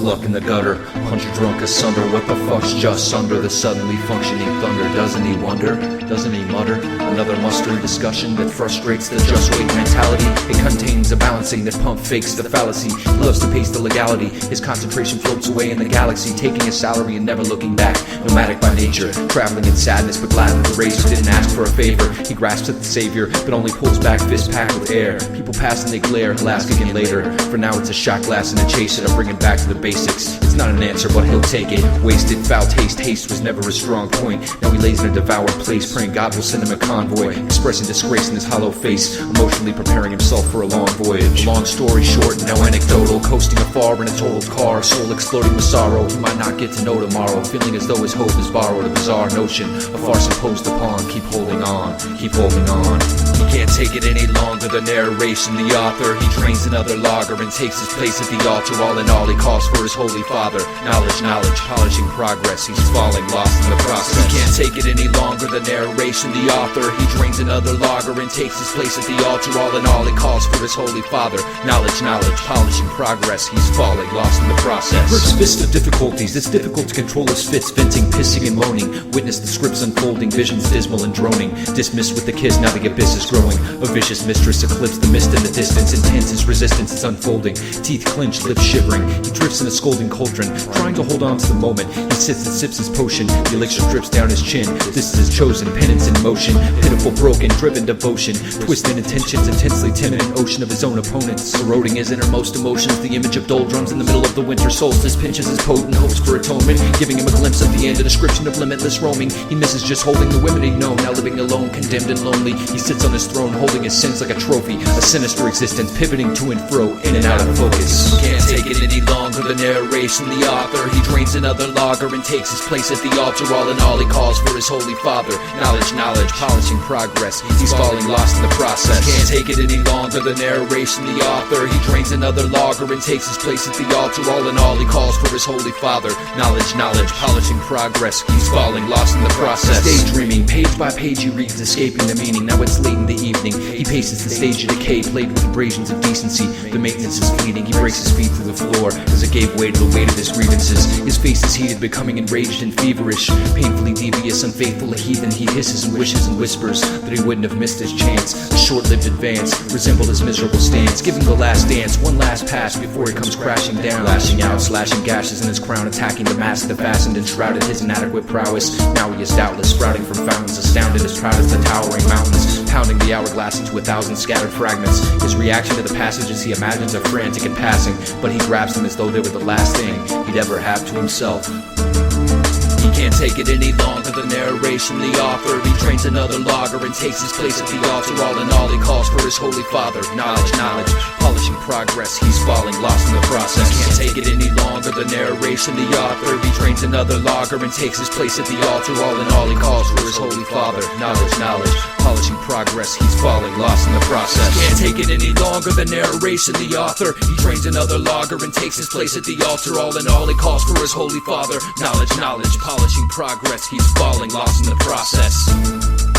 luck in the gutter, punch drunk asunder. What the fuck's just under the suddenly functioning thunder? Doesn't he wonder? Doesn't he mutter? Another mustering discussion that frustrates the just wait mentality. It contains a balancing that pump fakes the fallacy. He loves to pace the legality. His concentration floats away in the galaxy, taking his salary and never looking back. Nomadic by nature, traveling in sadness, but glad that the racer didn't ask for a favor. He grasps at the savior, but only pulls back, fist packed with air. People pass and they glare, he'll ask again later. For now it's a shot glass and a chaser to bring him back to the basics. It's not an answer, but he'll take it. Wasted, foul taste, haste was never a strong point. Now he lays in a devoured place, praying God will send him a convoy, expressing disgrace in his hollow face, emotionally preparing himself for a long voyage. Long story short, now anecdotal, coasting afar in a totaled car, soul exploding with sorrow. He might not get to know tomorrow, feeling as though his hope is borrowed. A bizarre notion, a farce imposed upon. Keep holding on, keep holding on. He can't take it any longer, the narration, the author. He drains another lager and takes his place at the altar. All in all, he calls for his holy father. Knowledge, knowledge, polishing progress. He's falling, lost in the process. He can't take it any longer, the narration, the author. He drains another lager and takes his place at the altar. All in all, he calls for his holy father. Knowledge, knowledge, polishing progress. He's falling, lost in the process. Grips fist of difficulties. It's difficult to control his fits, venting, pissing and moaning. Witness the scripts unfolding, visions dismal and droning. Dismissed with the kiss, now the abyss is growing. A vicious mistress eclipsed the mist in the distance. Intense his resistance is unfolding. Teeth clenched, lips shivering. He drifts in a scolding cauldron, trying to hold on to the moment. He sits and sips his potion. The elixir drips down his chin. This is his chosen penance in motion. Pitiful, broken, driven devotion. Twisted intentions, intensely timid, an ocean of his own opponents. Eroding his innermost emotions. The image of doldrums in the middle of the winter solstice pinches his potent hopes for atonement, giving him a glimpse of the end, a description of limitless roaming. He misses just holding the women he'd known, now living alone, condemned and lonely. He sits on his throne, holding his sins like a trophy, a sinister existence, pivoting to and fro, in and out of focus. Can't take it any longer, the narration, the author. He drains another lager and takes his place at the altar. All in all, he calls for his holy father. Knowledge, knowledge, polishing progress. He's falling, lost in the process. Can't take it any longer, the narration, the author. He drains another lager and takes his place at the altar. All in all, he calls for his holy father. Knowledge, knowledge, polishing progress. He's falling, lost in the process. Daydreaming, page by page he reads, escaping the meaning. Now it's late in the evening. He paces the stage of decay, played with abrasions of decency. The maintenance is fleeting. He breaks his feet through the floor as it gave way to the weight of his grievances. His face is heated, becoming enraged and feverish. Painfully devious, unfaithful, a heathen. He hisses and wishes and whispers that he wouldn't have missed his chance. A short-lived advance resembled his miserable stance. Give him the last dance, one last pass before he comes crashing down. Lashing out, slashing gashes in his crown, attacking the mask that fastened and shrouded his inadequate prowess. Now he is doubtless sprouting from fountains, astounded as proud as the towering mountains, pounding the hourglass into 1,000 scattered fragments. His reaction to the passages he imagines are frantic and passing, but he grabs them as though they were the last thing he'd ever have to himself. He can't take it any longer, the narration, the author. He drains another lager and takes his place at the altar. All in all, he calls for his holy father. Knowledge, knowledge, polishing progress. He's falling, lost in the process. Can't take it any longer, the narration, the author. He drains another lager and takes his place at the altar. All in all, he calls for his holy father. Knowledge, knowledge, polishing progress. He's falling, lost in the process. Can't take it any longer, the narration, the author. He drains another lager and takes his place at the altar. All in all, he calls for his holy father. Knowledge, knowledge, polishing progress. He's falling, lost in the process.